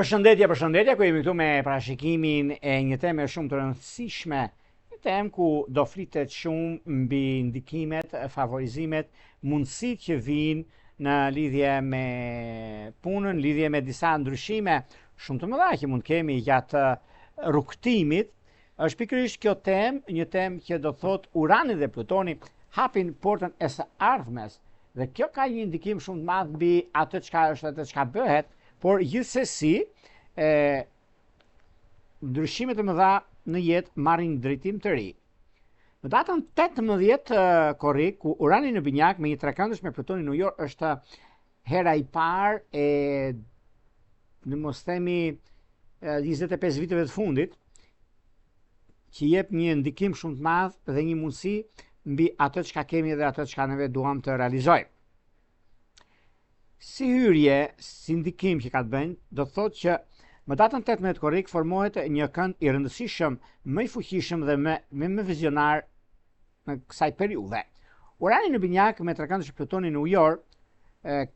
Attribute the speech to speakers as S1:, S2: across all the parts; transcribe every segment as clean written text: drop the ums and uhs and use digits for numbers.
S1: Përshëndetje, ku jemi këtu me parashikimin e një teme shumë të rëndësishme, një temë ku do flitet shumë mbi ndikimet, favorizimet, mundësitë që vijnë në lidhje me punën, lidhje me disa ndryshime shumë të mëdha që mund kemi gjatë rrugtimit. Është pikërisht kjo temë, një temë që do thotë Urani dhe Plutoni hapin portën e së ardhmes. Dhe kjo ka një ndikim shumë të madh mbi atë çka është, atë çka bëhet. Por gjithsesi, ndryshimet e mëdha në jetë marrin drejtim të ri. Në datën 18 korrik, ku Urani në binjak me një trekëndësh me Plutonin në ujor është hera i parë e, në mos themi, 25 viteve të fundit, që jep një ndikim shumë të madh dhe një mundësi mbi atë çka kemi dhe atë çka neve duam të realizojmë. Si hyrje, si ndikim që ka të bëjnë, do të thotë që më datën 18 korrik formohet një kënd i rëndësishëm, më i fuqishëm dhe më vizionar në kësaj periudhe. Urani në binjak me trekëndësh Plutonin në ujor,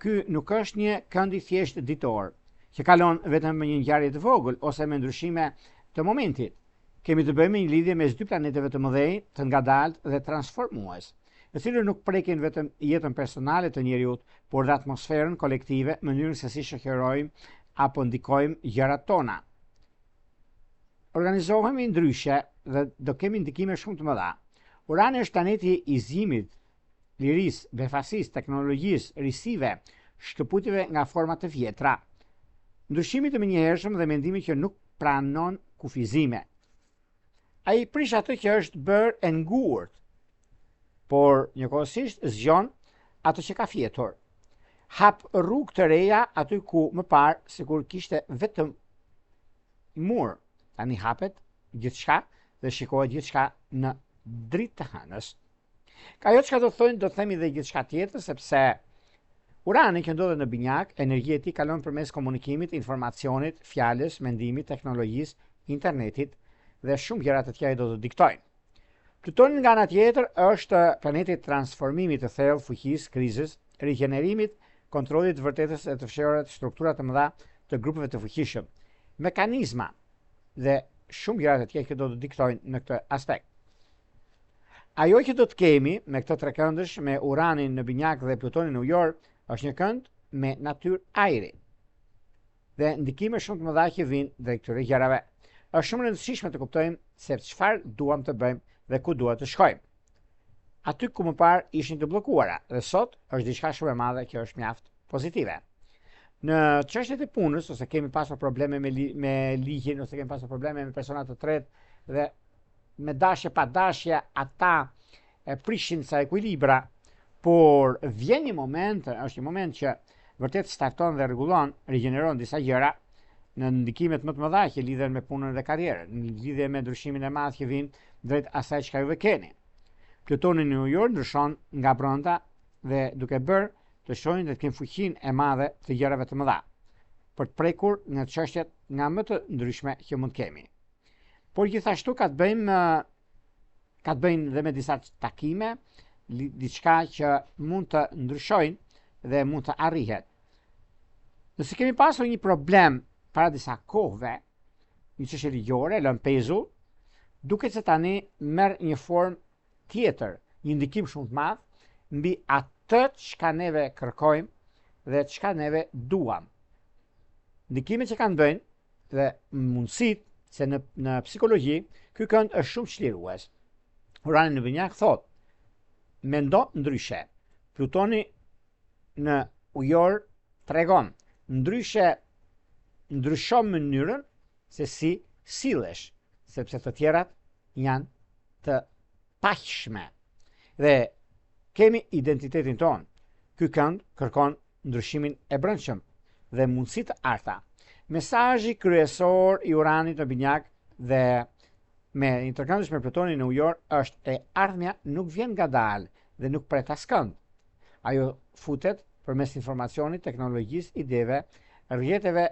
S1: ky nuk është një kënd i thjesht ditor, që kalon vetëm me një ngjarje të vogël ose me ndryshime të momentit. Kemi të bëjmë një lidhje mes dy planeteve të mëdhenj, të ngadaltë dhe transformues, në cilën nuk prekin vetëm jetën personale të njeriut, por dhe atmosferën kolektive, mënyrën se si shoqërojmë apo ndikojmë gjërat tona. Organizohemi ndryshe dhe do kemi ndikime shumë të mëdha. Urani është planeti i zgjimit, lirisë, befasisë, teknologjisë, risive, shkëputjeve nga forma të vjetra, ndryshimit të menjëhershëm dhe mendimit që nuk pranon kufizime. Ai prish atë që është bërë e ngurt, por njëkohësisht zgjon atë që ka fjetur. Hap rrugë të reja aty ku më parë sikur kishte vetëm mur. Tani hapet gjithçka dhe shikohet gjithçka në dritë të hënës. Ka ajo çka do të themi dhe gjithçka tjetër, sepse Urani që ndodhet në binjak, energjia e tij kalon përmes komunikimit, informacionit, fjalës, mendimit, teknologjisë, internetit dhe shumë gjëra të tjera do të diktojnë. Plutoni nga ana tjetër është planeti transformimit të thellë, fuqisë, krizës, rigjenerimit, kontrollit të vërtetës e të fshehura të struktura të mëdha të grupeve të fuqishëm, mekanizma dhe shumë gjëra të tjera që do të diktojnë në këtë aspekt. Ajo që do të kemi me këtë trekëndësh me Uranin në binjak dhe Plutonin në ujor është një kënd me natyrë ajri dhe ndikime shumë të mëdha që vijnë drejt këtyre gjërave. Është shumë rëndësishme të kuptojmë se çfarë duam të bëjmë dhe ku duhet të shkojmë. Aty ku më parë ishin të bllokuara dhe sot është diçka shumë e madhe që është mjaft pozitive. Në çështjet e punës, ose kemi pasur probleme me ligjin, ose kemi pasur probleme me persona të tretë dhe me dashje pa dashje ata prishin sa ekuilibra, por vjen një moment, është një moment që vërtet starton dhe rregullon, rigjeneron disa gjëra në ndikimet më të mëdha që lidhen me punën dhe karrierën, në lidhje me ndryshimin e madh që vjen drejt asaj çka juve keni. Plutoni në ujor ndryshon nga brenda dhe duke bërë të shohin dhe të kenë fuqinë e madhe të gjërave të mëdha, për të prekur në çështjet nga më të ndryshme që mund kemi. Por gjithashtu ka të bëjnë dhe me disa takime, diçka që mund të ndryshojnë dhe mund të arrihet. Nëse kemi pasur një problem para disa kohëve, një çështje ligjore, lën pezull, duket se tani merr një formë tjetër, një ndikim shumë të madh mbi atë çka neve kërkojmë dhe çka neve duam. Ndikimet që kanë bëjnë dhe mundësitë se në psikologji ky kënd është shumë çlirues. Urani në binjak thotë, mendo ndryshe. Plutoni në ujor tregon ndryshon mënyrën se si sillesh, sepse të tjerat janë të paqshme. Dhe kemi identitetin ton. Ky kënd kërkon ndryshimin e brendshëm dhe mundësi të arta. Mesazhi kryesor i Uranit në binjak dhe me një trekëndësh me Plutonin në ujor është e ardhmja nuk vjen ngadalë dhe nuk pret askënd. Ajo futet përmes informacionit, teknologjisë, ideve, rrjeteve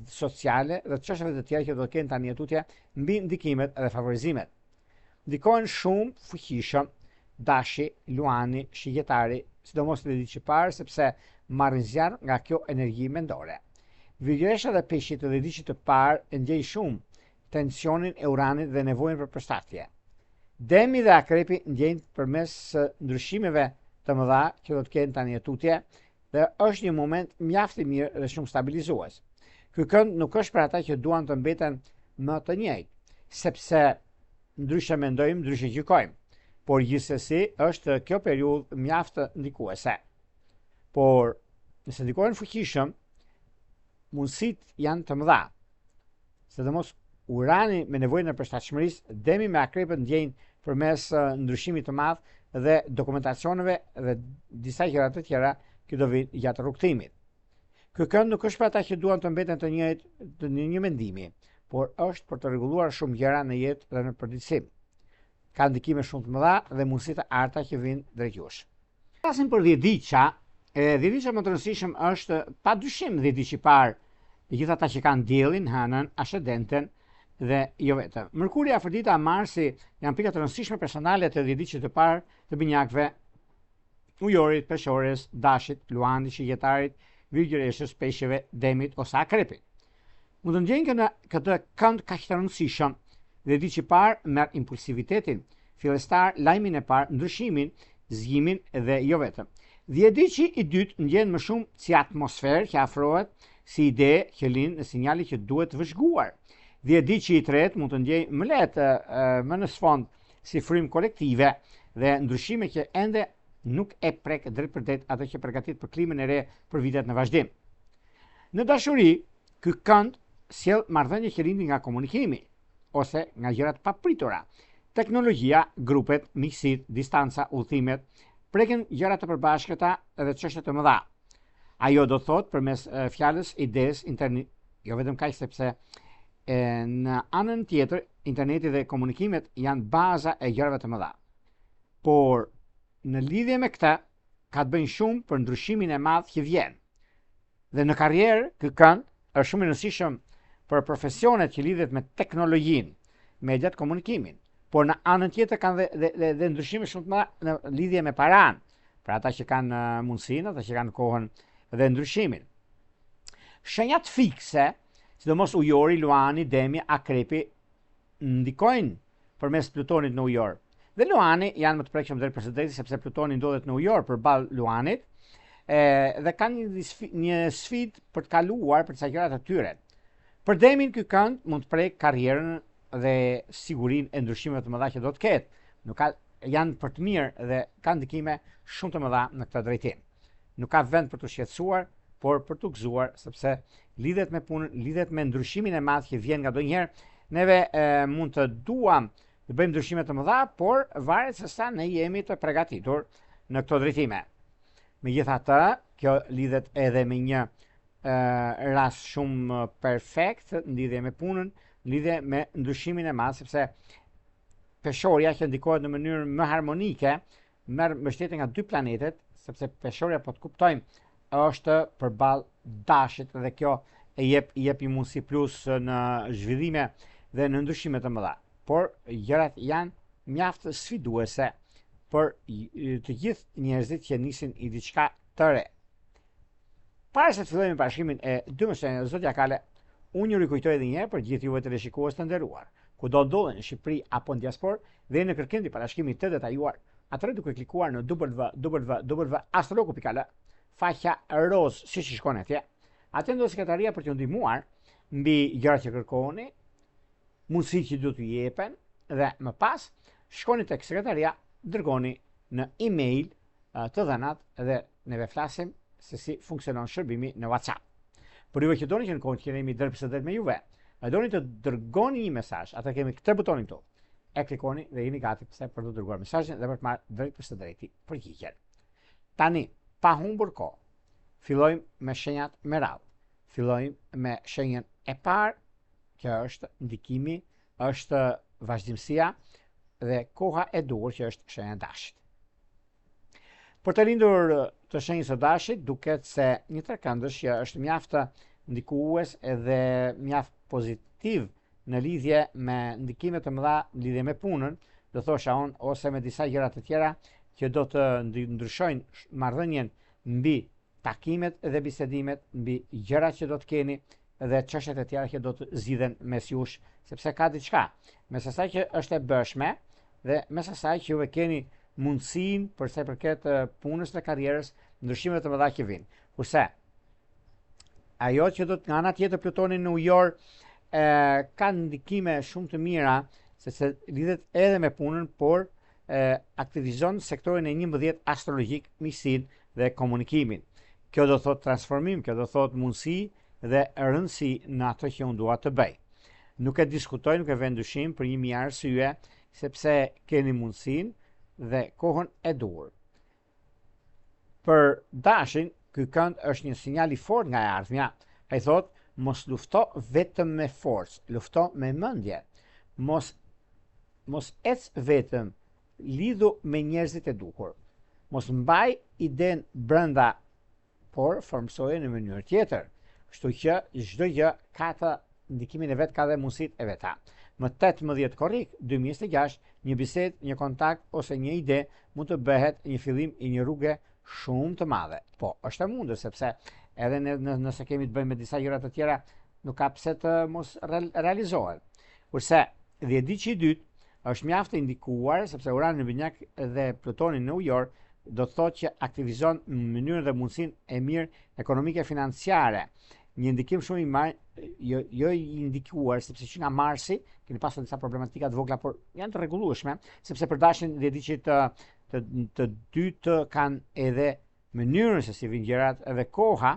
S1: sociale dhe çështjeve të tjera që do të kenë tani tutje mbi ndikimet dhe favorizimet. Ndikojnë shumë fuqishëm Dashi, Luani, Shigjetari, sidomos në ditë që parë, sepse marrin zjarr nga kjo energji mendore. Vygjëresha dhe peshqit të dhjetëçit të parë e ndjej shumë tensionin e uranit dhe nevojën për përshtatje. Demi dhe akrepi ndjejnë përmes ndryshimeve të mëdha që do të kenë tani tutje dhe është një moment mjaft i mirë dhe shumë stabilizues. Ky kënd nuk është për ata që duan të mbeten më të njëjtë, sepse ndryshe mendojmë, ndryshe gjykojmë, por gjithsesi është kjo periudhë mjaft ndikuese. Por nëse ndikohen fuqishëm, mundësitë janë të mëdha. Sidomos urani me nevojën e përshtatshmërisë, demi me akrepët ndjejnë përmes ndryshimit të madh dhe dokumentacioneve dhe disa gjëra të tjera që do vinë gjatë rrugtimit. Ky kënd nuk është për ata që duan të mbeten të njëjtë të një mendimi, por është për të rregulluar shumë gjëra në jetë dhe në përditësim. Ka ndikime shumë të mëdha dhe mundësi të arta që vinë drejtjush. Flasim për dhjetëdiqa. Dhjetëdiqa më të rëndësishëm është padyshim dhjetëdiqi i parë, të gjithë ata që kanë diellin, hënën, ascendenten dhe jo vetëm. Mërkuri, Afrodita, Marsi janë pika të rëndësishme personale të dhjetëdiqit të parë të binjakëve, Ujorit, Peshores, Dashit, Luanit, Shigjetarit, Vygjëreshës, Peshqeve, Demit ose Akrepit. Mund të ndjenjë këtë kënd kaq të rëndësishëm. Dhjetëdiqi i parë merr impulsivitetin, fillestar, lajmin e parë, ndryshimin, zgjimin dhe jo vetëm. Dhjetëdiqi i dytë ndjen më shumë si atmosferë që afrohet, si ide që lind në sinjali që duhet vëzhguar. Dhjetëdiqi i tretë mund të ndjejë më lehtë më në sfond si frymë kolektive dhe ndryshime që ende nuk e prek drejt për drejt atë që përgatit për klimën e re për vitet në vazhdim. Në dashuri, ky kënd sjell marrëdhënie që lindin nga komunikimi ose nga gjërat papritura. Teknologjia, grupet, miqësitë, distanca, udhëtimet preken gjëra të përbashkëta edhe çështje të mëdha. Ajo do thot përmes fjalës, ides, internet, jo vetëm kaq sepse në anën tjetër interneti dhe komunikimet janë baza e gjërave të mëdha. Por në lidhje me këtë ka të bëjnë shumë për ndryshimin e madh që vjen. Dhe në karrierë ky kënd është shumë i rëndësishëm për profesionet që lidhet me teknologjinë, mediat, komunikimin. Por në anën tjetër kanë dhe ndryshime shumë të mëdha në lidhje me paran, për ata që kanë mundësinë, ata që kanë kohën dhe ndryshimin. Shenjat fikse, sidomos Ujori, Luani, Demi, Akrepi, ndikojnë përmes Plutonit në Ujor. Dhe Luani janë më të prekshëm drejt për së drejti sepse Plutoni ndodhet në Ujor përballë Luanit dhe kanë një sfidë për të kaluar për disa gjëra të tyre. Për Demin ky kënd mund të prek karrierën dhe sigurinë e ndryshimeve të mëdha që do të ketë. Nuk janë për të mirë dhe kanë ndikime shumë të mëdha në këtë drejtim. Nuk ka vend për të shqetësuar, por për të gëzuar, sepse lidhet me punën, lidhet me ndryshimin e madh që vjen ngadonjëherë. Neve mund të duam të bëjmë ndryshime të mëdha, por varet se sa ne jemi të përgatitur në këto drejtime. Megjithatë, kjo lidhet edhe me një rast shumë perfekt në lidhje me punën, në lidhje me ndryshimin e madh, sepse Peshorja që ndikohet në mënyrë më harmonike merr mbështetje nga dy planetet, sepse Peshorja, po të kuptojmë, është përballë Dashit dhe kjo e jep një mundësi plus në zhvillime dhe në ndryshime të mëdha. Por gjërat janë mjaft sfiduese për të gjithë njerëzit që nisin i diçka të re. Para se të fillojmë bashkimin e 12 shenjave zodiakale, unë ju rikujtoj edhe një herë për gjithë juve teleshikues të nderuar, kudo ndodheni në Shqipëri apo në diasporë dhe në kërkim të parashikimit të detajuar, atëherë duke klikuar në www.astrologu.al, faqja roz siç shkon atje. Atë ndodh sekretaria për t'ju ndihmuar mbi gjërat që kërkoni, mundësitë që do t'ju jepen dhe më pas shkoni tek sekretaria, dërgoni në email të dhënat dhe neve flasim se si funksionon shërbimi në WhatsApp. Por juve që doni që në kohën që jemi drejt për drejt me juve, doni të dërgoni një mesazh, atë kemi këtë butonin këtu. E klikoni dhe jeni gati për të dërguar mesazhin dhe për të marrë drejt për drejti përgjigjen. Tani, pa humbur kohë, fillojmë me shenjat me radhë. Fillojmë me shenjën e parë, që është ndikimi, është vazhdimësia dhe koha e duhur, që është shenja e Dashit. Për të lindur të shenjës së Dashit, duket se një trekëndësh që është mjaft ndikues edhe mjaft pozitiv në lidhje me ndikime të mëdha në lidhje me punën, do thosha unë, ose me disa gjëra të tjera që do të ndryshojnë marrëdhënien mbi takimet dhe bisedimet mbi gjërat që do të keni dhe çështjet e tjera që do të zgjidhen mes jush, sepse ka diçka mes asaj që është e bëshme dhe mes asaj që juve keni mundësinë për sa i përket punës dhe karrierës, ndryshimet të mëdha që vijnë. Kurse ajo që do të nga ana tjetër Plutoni në ujor ka ndikime shumë të mira, sepse lidhet edhe me punën, por aktivizon sektorin e 11 astrologjik, miqësinë dhe komunikimin. Kjo do thot transformim, kjo do thot mundësi dhe rëndësi në ato që unë dua të bëj. Nuk e diskutoj, nuk e vë ndyshim për 1000 arsye, sepse keni mundësinë dhe kohën e duhur. Për Dashin, ky kënd është një sinjal i fortë nga e ardhmja. Ai thot, mos lufto vetëm me forcë, lufto me mendje. Mos ec vetëm, lidhu me njerëzit e duhur. Mos mbaj iden brenda, por formsoje në mënyrë tjetër. Kështu që çdo gjë ka të ndikimin e vet, ka dhe mundësitë e veta. Më 18 korrik 2026, një bisedë, një kontakt ose një ide mund të bëhet një fillim i një rruge shumë të madhe. Po, është e mundur sepse edhe nëse kemi të bëjmë me disa gjëra të tjera, nuk ka pse të mos realizohen. Kurse dhjetëdiçi i dytë është mjaft e indikuar sepse Urani në binjak dhe Plutoni në ujor do të thotë që aktivizon në mënyrën dhe mundësinë e mirë ekonomike financiare. Një ndikim shumë i marë, jo i indikuar, sepse që nga Marsi, keni pasur disa problematika të vogla, por janë të rregullueshme, sepse për Dashin dhjetëdiçit të dytë kanë edhe mënyrën se si vijnë gjërat edhe koha,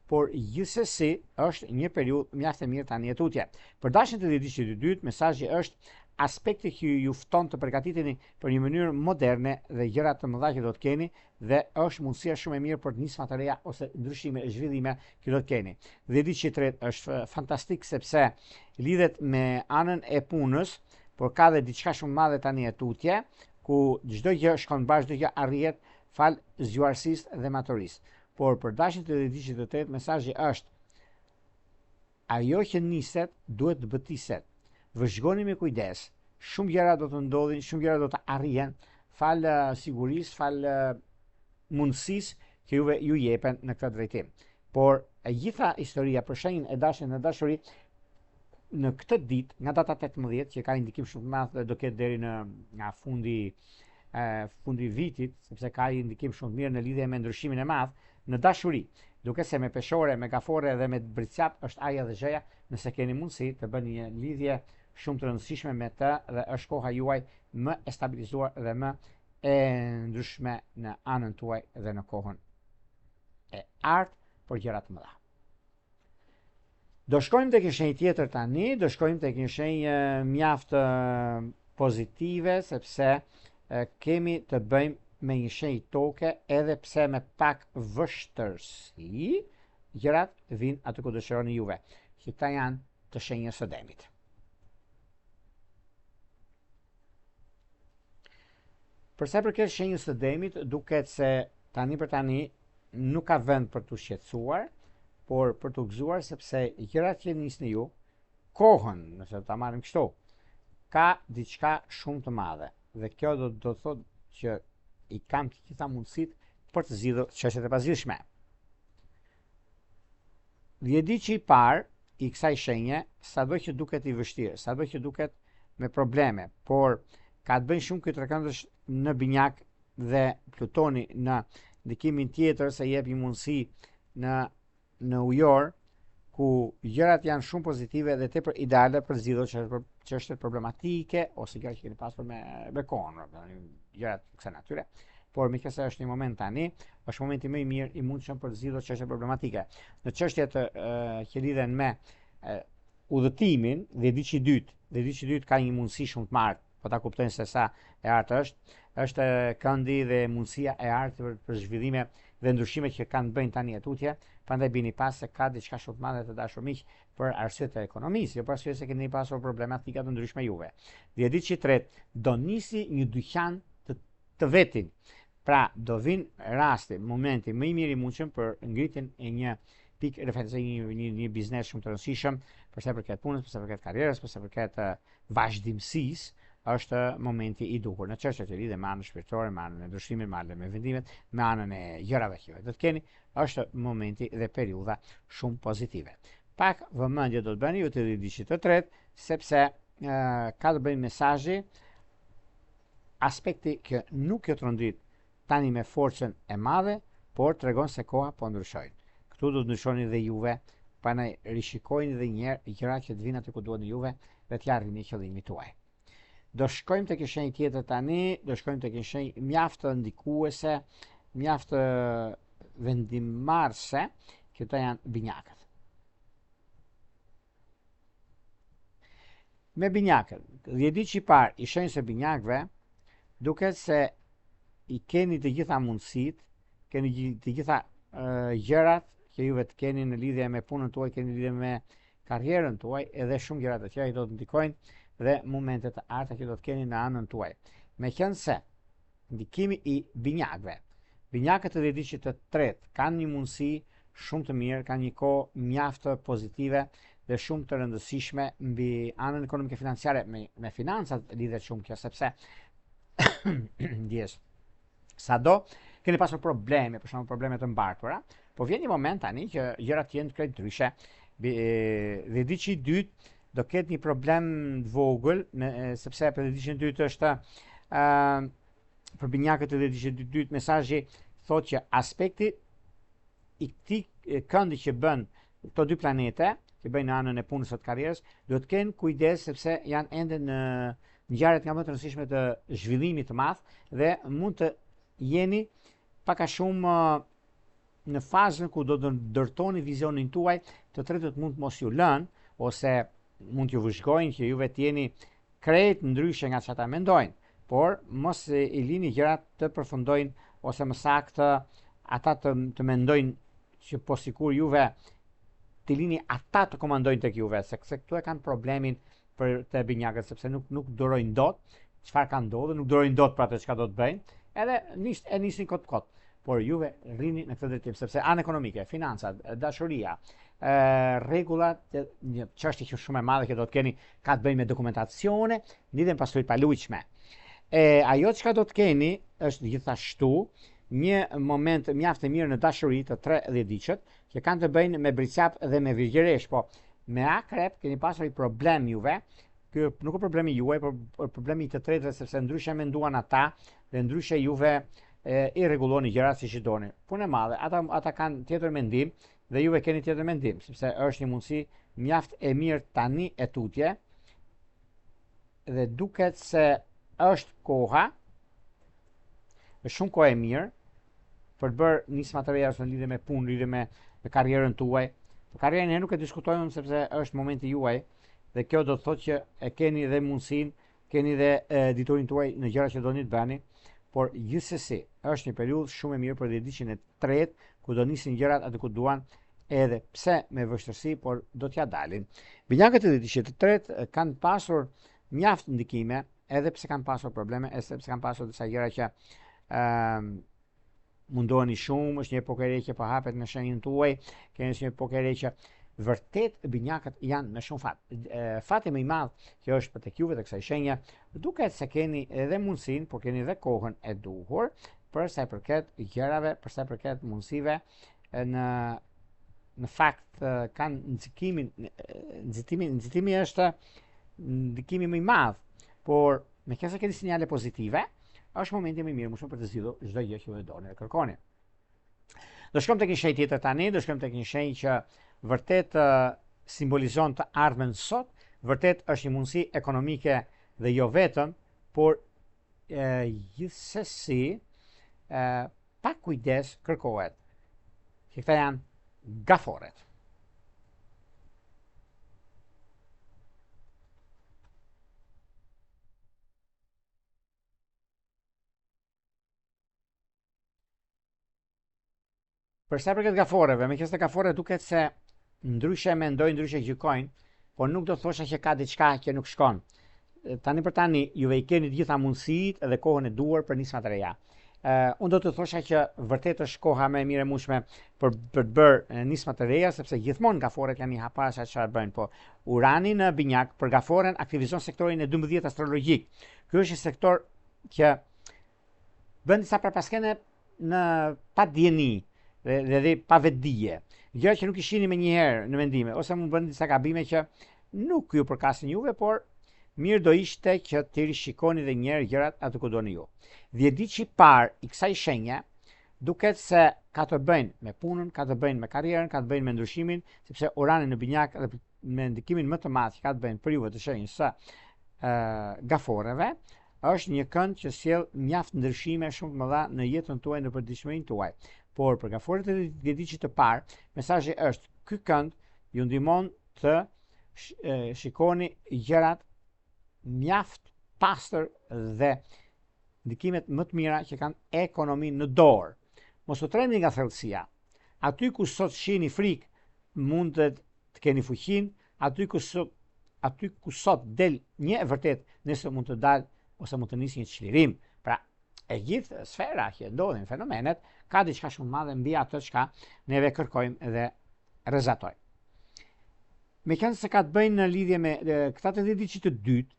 S1: por gjithsesi është një periudhë mjaft e mirë tani e tutje. Për Dashin të dhjetëdiçit të dytë, mesazhi është aspekti që ju fton të përgatiteni për një mënyrë moderne dhe gjëra të mëdha që do të keni, dhe është mundësia shumë e mirë për të nisma të reja ose ndryshime, zhvillime që do të keni. Dhjetëdiçi i tretë është fantastik sepse lidhet me anën e punës, por ka dhe diçka shumë madhe tani e tutje, ku çdo gjë shkon bashkë, çdo gjë arrihet fal zgjuarsisë dhe maturisë. Por për Dashin të dhjetëdiçit të tretë, mesazhi është ajo që niset duhet të bëtiset. Vëzhgoni me kujdes, shumë gjëra do të ndodhin, shumë gjëra do të arrihen, fal sigurisë, fal mundësisë që juve ju jepen në këtë drejtim. Por e gjitha historia për shenjën e Dashin në dashuri në këtë ditë, nga data 18, që ka indikim shumë të madh dhe do ketë deri nga fundi vitit, sepse ka indikim shumë të mirë në lidhje me ndryshimin e madh në dashuri. Duke se me peshore, me gafore dhe me britsjap është aja dhe zheja, nëse keni mundësi të bëni një lidhje shumë të rëndësishme me të, dhe është koha juaj më e stabilizuar dhe më e ndryshme në anën tuaj dhe në kohën e ardhur për gjëra të mëdha. Do shkojmë tek një shenjë tjetër tani, do shkojmë tek një shenjë mjaft pozitive, sepse kemi të bëjmë me një shenjë toke, edhe pse me pak vështërsi, gjërat vinë aty ku dëshironi juve, që ta janë të shenjës së demit. Përsa përket shenjës së demit, duket se tani për tani nuk ka vend për të shqetësuar, por për të gëzuar, sepse gjërat që nisni ju, kohën, nëse ta marrim kështu, ka diçka shumë të madhe, dhe kjo do të thotë që i kam të gjitha mundësitë për të zgjidhur çështjet e pazgjidhshme. Dhjetëdiçi i parë i kësaj shenje, sado që duket i vështirë, sado që duket me probleme, por ka të bëjë shumë këtë trekëndësh në binjak dhe Plutoni në ndikimin tjetër se jep një mundësi në ujor, ku gjërat janë shumë pozitive dhe tepër ideale për zgjidhur çështje problematike ose gjëra që keni pasur me kohën, gjëra të kësaj natyre. Por me kësaj është një moment tani, është momenti më i mirë i mundshëm për të zgjidhur çështje problematike. Në çështjet që lidhen me udhëtimin, dhjetëdiçi i dytë ka një mundësi shumë të madhe, po ta kuptojnë se sa e artë është këndi dhe mundësia e artë për zhvillime dhe ndryshime që kanë bëjnë tani e tutje, prandaj bini pas se ka diçka shumë të madhe të dashur miq për arsye të ekonomisë, jo për arsye se keni pasur problematika të ndryshme juve. Dhjetëdiçi i tretë do nisi një dyqan të vetin. Pra do vinë rasti, momenti më i mirë i mundshëm për ngritjen e një pikë referencë, një biznes shumë të rëndësishëm, për sa i përket punës, për sa i përket karrierës, për sa i përket vazhdimësisë, është momenti i duhur në çështjet e lidhura me anën shpirtërore, me anën e ndryshimit, me anën e vendimet, me anën e gjërave që do të keni, është momenti dhe periudha shumë pozitive. Pak vëmendje do të bëni ju të diçit të tretë, sepse ka të bëjë mesazhi aspekti që nuk jo trondit tani me forcën e madhe, por tregon se koha po ndryshojnë. Këtu do të ndryshoni dhe juve, pa na rishikojnë dhe njerë gjërat që të vinë aty ku duhet juve dhe t'ja arrini qëllimin tuaj. Do shkojmë tek një shenjë tjetër tani, do shkojmë tek një shenjë mjaft ndikuese, mjaft vendimarrëse, që këto janë binjakët. Me binjakët, 10 ditë që i parë i shenjës së binjakëve, duket se i keni të gjitha mundësitë, keni të gjitha gjërat që juve të keni në lidhje me punën tuaj, keni lidhje me karrierën tuaj, edhe shumë gjëra të tjera që do të ndikojnë dhe momentet të arta që do të keni në anën tuaj. Meqense ndikimi i binjakëve, binjakët e ditëve të tretë kanë një mundësi shumë të mirë, kanë një kohë mjaft pozitive dhe shumë të rëndësishme mbi anën ekonomike financiare, me financat lidhet shumë kjo, sepse ndjes sado keni pasur probleme, për shembull probleme të mbartura, po vjen një moment tani që gjërat jenë krejt ndryshe. Dhe diçi i dytë do ketë një problem të vogël, sepse për diçin e dytë është për binjakët e diçit të dytë mesazhi thotë që aspekti i këtij këndi që bën këto dy planete, që bëjnë në anën e punës së karrierës, duhet të kenë kujdes sepse janë ende në ngjarjet nga më të rëndësishme të zhvillimit të madh dhe mund të jeni pak a shumë në fazën ku do të ndërtoni vizionin tuaj, të tretët mund të mos ju lënë ose mund t'ju vëzhgojnë që juve t'jeni krejt ndryshe nga çfarë mendojnë, por mos i lini gjërat të përfundojnë ose më saktë ata të mendojnë që po sikur juve t'i lini ata të komandojnë tek juve, se këtu e kanë problemin për të binjakët, sepse nuk durojnë dot çfarë ka ndodhur, nuk durojnë dot për atë çka do të bëjnë, edhe nisin kot. Por juve rrini në këtë drejtim, sepse anë ekonomike, financat, dashuria, rregullat, një çështje që shumë e madhe që do të keni ka të bëjë me dokumentacione, lidhen pasojë të palujshme. Ajo çka do të keni është gjithashtu një moment mjaft të mirë në dashuri të 30 diqët, që kanë të bëjnë me bricap dhe me virgjëresh, po me akrep keni pasur një problem juve. Ky nuk është problemi juaj, por problemi i të tretëve, sepse ndryshe menduan ata dhe ndryshe juve i rregulloni gjërat siç i doni. Punë e madhe, ata kanë tjetër mendim dhe juve keni tjetër mendim, sepse është një mundësi mjaft e mirë tani e tutje dhe duket se është koha, është shumë kohë e mirë për të bërë nisma të reja në lidhje me punë, lidhje me karrierën tuaj. Karrierën ne nuk e diskutojmë sepse është momenti juaj dhe kjo do të thotë që e keni dhe mundësinë, keni dhe diturin tuaj në gjëra që doni të bëni. Por gjithsesi është një periudhë shumë e mirë për ditën e tretë, ku do nisin gjërat aty ku duan, edhe pse me vështirësi, por do t'ja dalin. Binjakët e ditës të tretë kanë pasur mjaft ndikime, edhe pse kanë pasur probleme, edhe pse kanë pasur disa gjëra që mundoheni shumë, është një epokë e re që po hapet në shenjën tuaj, keni një epokë e re që vërtet binjakët janë në shumë fat. Fati më i madh që është për tek juve të kësaj shenje, duket se keni edhe mundësinë, por keni edhe kohën e duhur për sa i përket gjërave, për sa i përket mundësive në fakt kanë nxitimi është ndikimi më i madh, por meqenëse keni sinjale pozitive, është momenti më i mirë më shumë për të zgjidhur çdo gjë që ju doni dhe kërkoni. Do shkojmë tek një shenjë tjetër tani, do shkojmë tek një shenjë që vërtet simbolizon të ardhmen sot, vërtet është një mundësi ekonomike dhe jo vetëm, por gjithsesi pak kujdes kërkohet. Që këta janë gaforet. Për sa i përket gaforeve, meqenëse gaforet duket se ndryshe mendojnë, ndryshe gjykojnë, por nuk do të thosha që ka diçka që nuk shkon. Tani për tani juve i keni të gjitha mundësitë edhe kohën e duhur për nisma të reja. Unë do të thosha që vërtet është koha më e mirë e mundshme për të bërë nisma të reja, sepse gjithmonë gaforet janë i hapara se çfarë bëjnë, po Urani në binjak për gaforen aktivizon sektorin e 12 astrologjik. Ky është një sektor që bën disa përpaskene në pa dieni dhe pa vetdije. Gjëra që nuk i shihni më njëherë në mendime, ose mund bën disa gabime që nuk ju përkasin juve, por mirë do ishte që të rishikoni dhe njerë gjërat atë ku doni ju. Dhjetëdiçi i parë i kësaj shenje duket se ka të bëjnë me punën, ka të bëjnë me karrierën, ka të bëjnë me ndryshimin, sepse Urani në binjak dhe me ndikimin më të madh që ka të bëjnë për juve të shenjës së gaforeve, është një kënd që sjell mjaft ndryshime shumë të mëdha në jetën tuaj, në përditshmërinë tuaj. Por për gaforet e dhjetëdiçit të parë, mesazhi është ky kënd ju ndihmon të shikoni gjërat mjaft pastër dhe ndikimet më të mira që kanë ekonominë në dorë. Mos u tremni nga thellësia. Aty ku sot shihni frikë, mund të keni fuqinë, aty ku sot del një e vërtet, nëse mund të dalë ose mund të nisë një çlirim. Pra, e gjithë sfera që ndodhin, fenomenet, ka diçka shumë madhe mbi atë çka neve kërkojmë dhe rrezatojmë. Meqenëse se ka të bëjnë në lidhje me këta të dhjetëdiçit të dytë,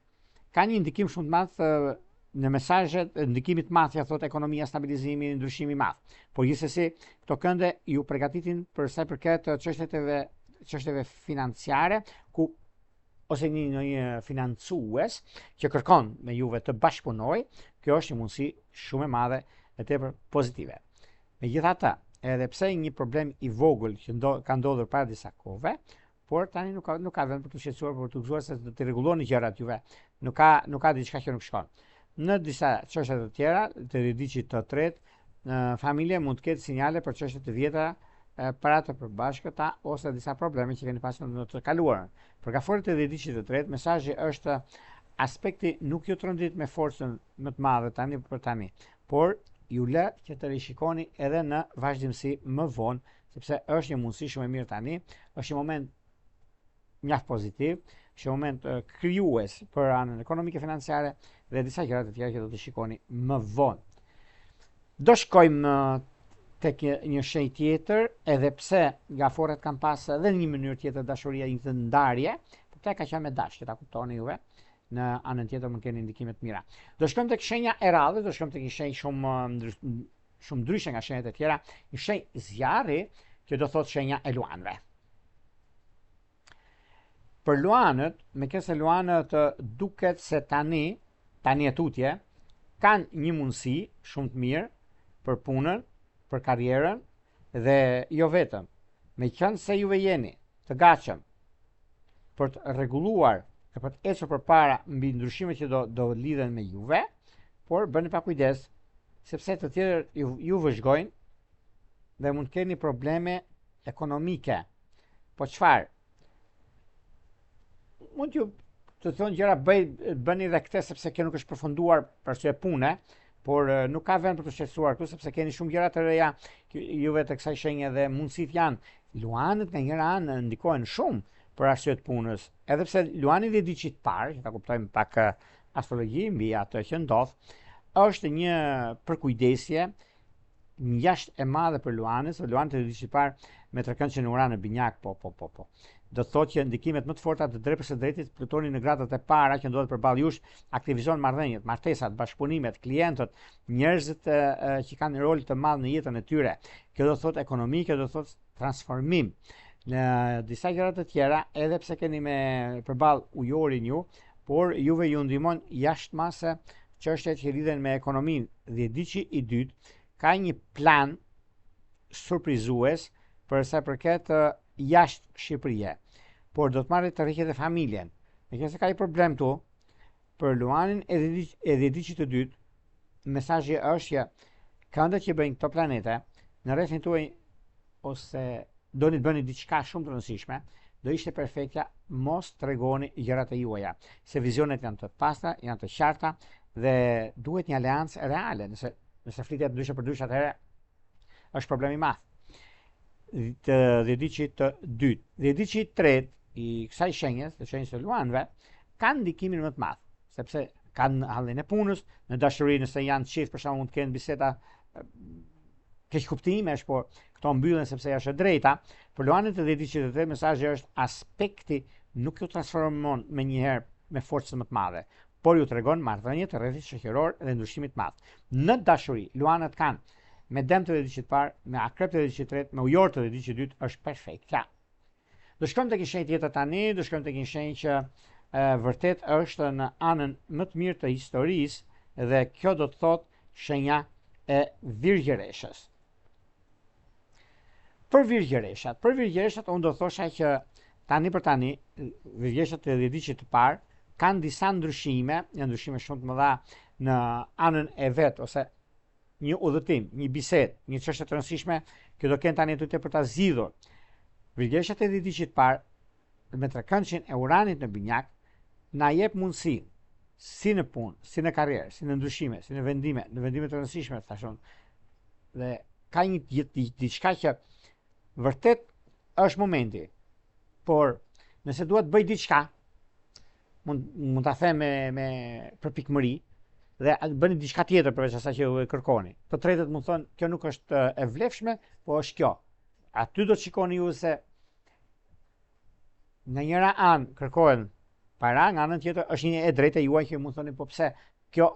S1: ka një ndikim shumë të madh në mesazhet e ndikimit të madh që thotë ekonomia, stabilizimi, ndryshimi i madh. Por gjithsesi, këto kënde ju përgatitin për sa i përket çështjeve financiare, ku ose një financues që kërkon me juve të bashkëpunojë, kjo është një mundësi shumë e madhe e tepër pozitive. Megjithatë, edhe pse një problem i vogël që ka ndodhur para disa kohëve, por tani nuk ka vend për të shqetësuar, për të gëzuar se të rregulloni gjërat juve. Nuk ka diçka që nuk shkon. Në disa çështje të tjera, të dhjetëdiçit të tretë, në familje mund të ketë sinjale për çështje të vjetra para të përbashkëta ose disa probleme që keni pasur në të kaluarën. Për gaforet e dhjetëdiçit të tretë, mesazhi është aspekti nuk ju trondit me forcën më të madhe tani për tani, por ju lë që të rishikoni edhe në vazhdimsi më vonë, sepse është një mundësi shumë e mirë tani, është një moment mjaft pozitiv, është një moment krijues për anën ekonomike financiare dhe disa gjëra të tjera që do të shikoni më vonë. Do shkojmë tek një shenjë tjetër, edhe pse gaforet kanë pas edhe në një mënyrë tjetër dashuria një të ndarje, por ka qenë me dashje, ta kuptoni juve, në anën tjetër mund keni ndikime të mira. Do shkojmë tek shenja e radhës, do shkojmë tek një shenjë shumë ndryshe nga shenjat e tjera, një shenjë zjarri që do thotë shenja e luanëve. Për luanët, meqenëse luanët duket se tani e tutje, kanë një mundësi shumë të mirë për punën, për karrierën dhe jo vetëm. Meqenëse juve jeni të gatshëm për të rregulluar e për të ecur përpara mbi ndryshimet që do lidhen me juve, por bëni pa kujdes, sepse të tjerë ju vëzhgojnë dhe mund të keni probleme ekonomike. Po çfarë? Mund ju të thonë gjëra bëni dhe këtë sepse kjo nuk është përfunduar për arsye pune, por nuk ka vend për të shqetësuar këtu sepse keni shumë gjëra të reja juve të kësaj shenje dhe mundësit janë. Luanët nga njëra anë ndikojnë shumë për arsye të punës, edhe pse luani dhjetëdiçit parë, që ta kuptojmë pak astrologji mbi atë që ndodh, është një përkujdesje jashtë e madhe për luanës, luanët e dhjetëdiçit parë me trekënd që në Uranë në binjak, po. Do të thotë që ndikimet më të forta të drejtës së drejtit, Plutoni në gradat e para që ndodhet përballë jush, aktivizon marrëdhëniet, martesat, bashkëpunimet, klientët, njerëzit që kanë një rol të madh në jetën e tyre. Kjo do të thotë ekonomi, kjo do të thotë transformim. Në disa gjëra të tjera, edhe pse keni me përballë ujorin ju, por juve ju ndihmon jashtëmase çështjet që lidhen me ekonominë. Dhjetëdiçi i dytë ka një plan surprizues për sa përket jashtë Shqipërie, por do të marrë të rriqet e familjen. Meqenëse ka një problem tu, për luanin e dhjetëdiçit të dytë, mesazhi është që këndet që bëjnë këto planete në rrethin tuaj ose doni të bëni diçka shumë të rëndësishme, do ishte perfektja mos tregoni gjërat e juaja, se vizionet janë të pastra, janë të qarta dhe duhet një aleancë reale. Nëse flitet ndryshe për ndryshe, atëherë është problem i madh. Të dhjetëdiçit të dytë. Dhjetëdiçi i tretë i kësaj shenjës, të shenjës së luanëve, kanë ndikimin më të madh, sepse kanë hallin e punës, në dashuri nëse janë çift për shembull mund të kenë biseda keq kuptimesh, por këto mbyllen sepse është e drejta. Për Luanët e 10-23 mesazhi është aspekti nuk ju transformon menjëherë me forcë më të madhe, por ju tregon marrëdhënie të rrethit shoqëror dhe ndryshimit të madh. Në dashuri, Luanët kanë me Dëm të 10-të parë, me Akrep të 10-të me Ujor të 10-të është perfekta. Do shkojmë tek një shenjë tjetër tani, do shkojmë tek një shenjë që vërtet është në anën më të mirë të historisë dhe kjo do të thotë shenja e Virgjëreshës. Për Virgjëreshat unë do thosha që tani për tani Virgjëreshat e 10-të të parë kanë disa ndryshime, ndryshime shumë të mëdha në anën e vet ose një udhëtim, një bisedë, një çështje të rëndësishme që do kenë tani aty për ta zgjidhur. Virgjëreshat e 10-të të parë me trekëndshin e uranit në binjak na jep mundësi si në punë, si në karrierë, si në ndryshime, si në vendime të rëndësishme thashun. Dhe ka një diçka që vërtet është momenti. Por nëse dua të bëj diçka, mund ta them me përpikmëri dhe bëni diçka tjetër përveç asaj që ju kërkoni. Të tretët mund thonë kjo nuk është e vlefshme, po është kjo. Aty do të shikoni ju se në njëra anë kërkohen para, nga anën tjetër është një e drejtë juaj që mund thoni po pse kjo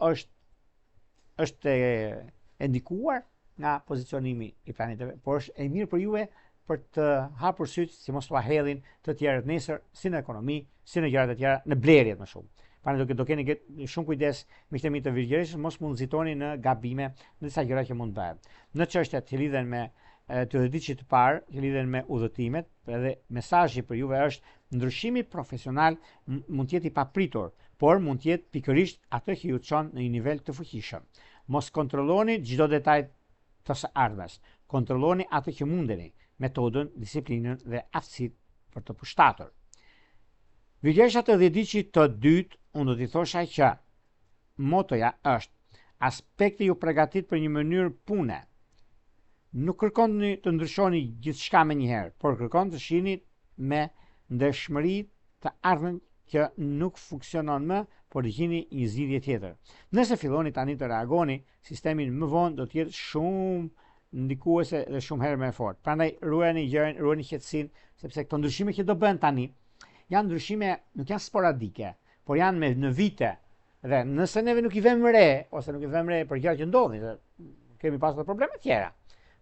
S1: është e ndikuar nga pozicionimi i planeteve, por është e mirë për juve për të hapur syt si mos ua hedhin të tjerët nesër, si në ekonomi, si në gjërat e tjera, në blerjet më shumë. Prandaj do keni shumë kujdes miqtë mi të Virgjëreshës, mos mund nxitoni në gabime, në disa gjëra që mund bëhen. Në çështjet që lidhen me të 10-të të parë, që lidhen me udhëtimet, edhe mesazhi për juve është ndryshimi profesional mund të jetë i papritur, por mund të jetë pikërisht atë që ju çon në një nivel të fuqishëm. Mos kontrolloni çdo detaj të së ardhmes. Kontrolloni atë që mundeni, metodën, disiplinën dhe aftësitë për të përshtatur. Virgjëreshat e 10-të të dytë, unë do t'i thosha që motoja është aspekti ju përgatit për një mënyrë pune. Nuk kërkon të ndryshoni gjithçka me njëherë, por kërkon të shihni me ndershmëri të ardhmen që nuk funksionon më, por të gjeni një zgjidhje tjetër. Nëse filloni tani të reagoni, sistemin më vonë do të jetë shumë ndikuese dhe shumë herë më fort. Prandaj ruajeni gjërin, ruajeni qetësinë, sepse këto ndryshime që do bën tani janë ndryshime, nuk janë sporadike, por janë në vite. Dhe nëse neve nuk i vëmë re, ose nuk i vëmë re për gjëra që ndodhin, kemi pasur probleme tjera.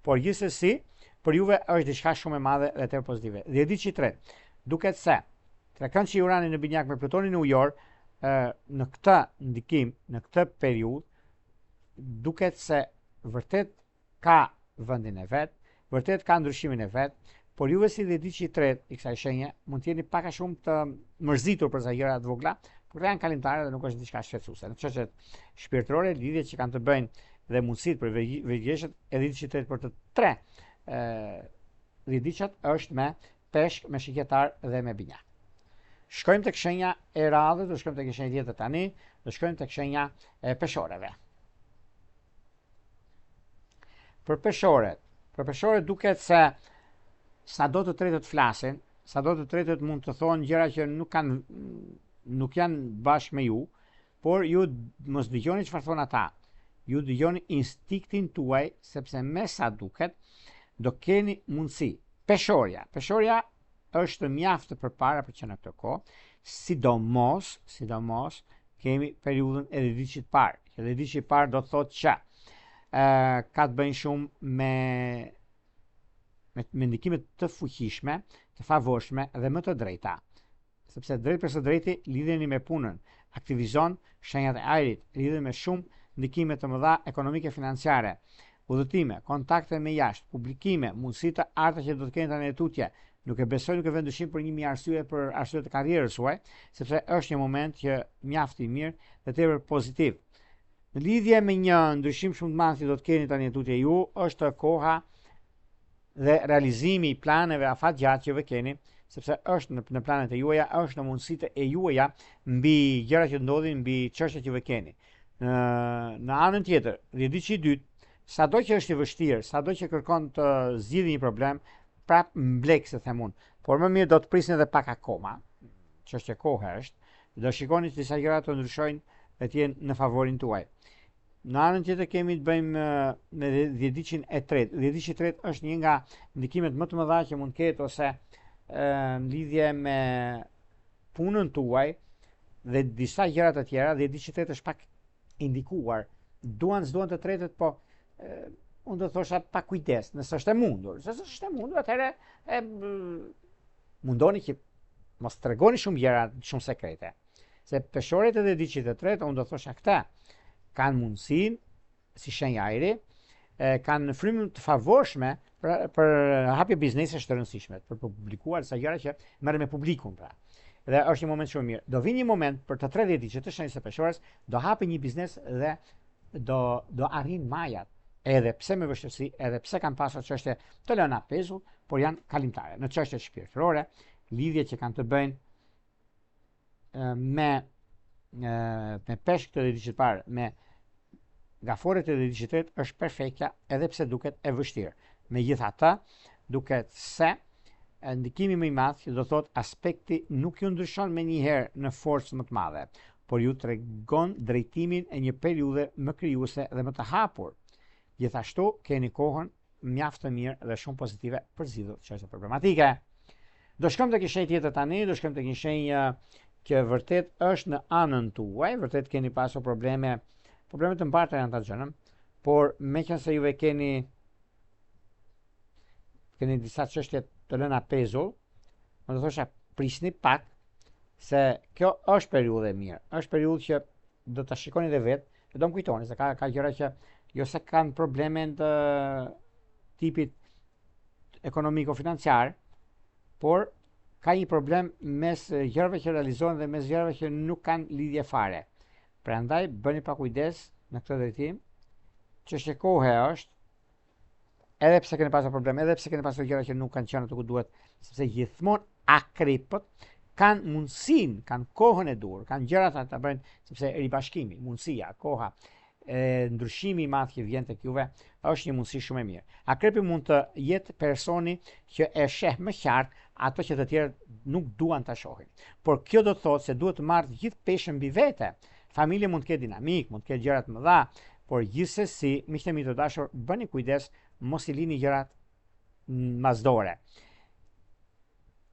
S1: Por gjithsesi, për juve është diçka shumë e madhe dhe tërë pozitive. 10-të duket se trekëndshi i uranit në binjak me Plutonin në Ujor, në këtë ndikim, në këtë periudhë, duket se vërtet ka vendin e vet, vërtet ka ndryshimin e vet, por juve si 10-të i kësaj shenje mund të jeni pak a shumë të mërzitur për sa gjëra të vogla, por janë kalimtare dhe nuk është diçka shqetësuese. Në çështjet shpirtërore, lidhjet që kanë të bëjnë dhe mundësitë për Virgjëreshat e 10-të për të tre 10-të është me peshk, me shikjetar dhe me binjak. Shkojmë tek shenja e radhës, do shkojmë tek shenja tjetër tani, do shkojmë tek shenja e peshoreve. Për peshorët duket se sado të tretët flasin, sado të tretët mund të thonë gjëra që nuk janë bashkë me ju, por ju mos dëgjoni çfarë thon ata. Ju dëgjoni instiktin tuaj, sepse me sa duket do keni mundësi. Peshorja është mjaft përpara për që në këtë kohë, sidomos kemi periudhën e 10-të parë. Që 10-të parë do të thotë që ka të bëjnë shumë me ndikimet të fuqishme, të favorshme dhe më të drejta. Sepse drejt për së drejti lidheni me punën, aktivizon shenjat e ajrit, lidhen me shumë ndikime të mëdha ekonomike financiare, udhëtime, kontakte me jashtë, publikime, mundësi të arta që do të keni tani tutje. Nuk e besoj, nuk e vë ndryshim për 1000 arsye për arsye të karrierës suaj, sepse është një moment që mjaft i mirë dhe tepër pozitiv. Në lidhje me një ndryshim shumë të madh që do të keni tani tutje ju, është koha dhe realizimi i planeve afatgjatë që vë keni, sepse është në planet e juaja, është në mundësitë e juaja mbi gjërat që ndodhin, mbi çështjet që vë keni. Në anën tjetër, 10-të i dytë, sado që është i vështirë, sado që kërkon të zgjidhë një problem, prap mblek se them unë, por më mirë do të prisni edhe pak akoma, çështje kohe është, do shikoni se disa gjëra të ndryshojnë dhe të jenë në favorin tuaj. Në anën tjetër kemi të bëjmë me dhjediqin e tretë. Dhjediqi i tretë është një nga ndikimet më të mëdha që mund ketë ose në lidhje me punën tuaj dhe disa gjëra të tjera. Dhjediqi i tretë është pak indikuar. Duan të tretët, po unë do thosha pa kujdes, nëse është e mundur. Nëse është e mundur, atëherë mundoni që mos tregoni shumë gjëra shumë sekrete. Se peshorët e dhjediqit të tretë, unë do thosha këta kanë mundësinë, si shenjë ajri, kanë frymën të favorshme për hapje biznesesh të rëndësishme, për publikuar disa gjëra që merren me publikun pra. Dhe është një moment shumë mirë. Do vi një moment për të 30 ditë të shenjës së peshorës, do hapi një biznes dhe do arrin majat. Edhe pse me vështirësi, edhe pse kanë pasur çështje të lëna pezull, por janë kalimtare. Në çështje shpirtërore, lidhjet që kanë të bëjnë me peshk të dhjediqit parë, me gaforet e dhjediqit tretë është perfektja edhe pse duket e vështirë. Megjithatë, duket se ndikimi më i madh që do thotë aspekti nuk ju ndryshon me njëherë në forcë më të madhe, por ju tregon drejtimin e një periudhe më krijuese dhe më të hapur. Gjithashtu keni kohën mjaft të mirë dhe shumë pozitive për zgjidhur çështje problematike. Do shkojmë tek një shenjë tjetër tani, do shkojmë tek një shenjë që vërtet është në anën tuaj, vërtet keni pasur probleme të mbarta janë ta gjënëm, por meqense juve keni disa çështje të lëna pezull, më do thosha prisni pak, se kjo është periudhë e mirë, është periudhë që do ta shikoni edhe vetë, dhe do më kujtoni se ka gjëra që jo se kanë probleme të tipit ekonomiko-financiar, por ka një problem mes gjërave që realizohen dhe mes gjërave që nuk kanë lidhje fare. Prandaj bëni pa kujdes në këtë drejtim, çështje kohe është, edhe pse keni pasur probleme, edhe pse keni pasur gjëra që nuk kanë qenë aty ku duhet, sepse gjithmonë akripët kanë mundësinë, kanë kohën e dur, kanë gjërat ta bëjnë, sepse ribashkimi, mundësia, koha, ndryshimi i madh që vjen tek juve është një mundësi shumë e mirë. Akrepi mund të jetë personi që e sheh më qartë ato që të tjerë nuk duan ta shohin. Por kjo do të thotë se duhet të marrë gjithë peshën mbi vete. Familja mund të ketë dinamik, mund të ketë gjëra të mëdha, por gjithsesi, miqtë mi të dashur, bëni kujdes, mos i lini gjërat mazdore.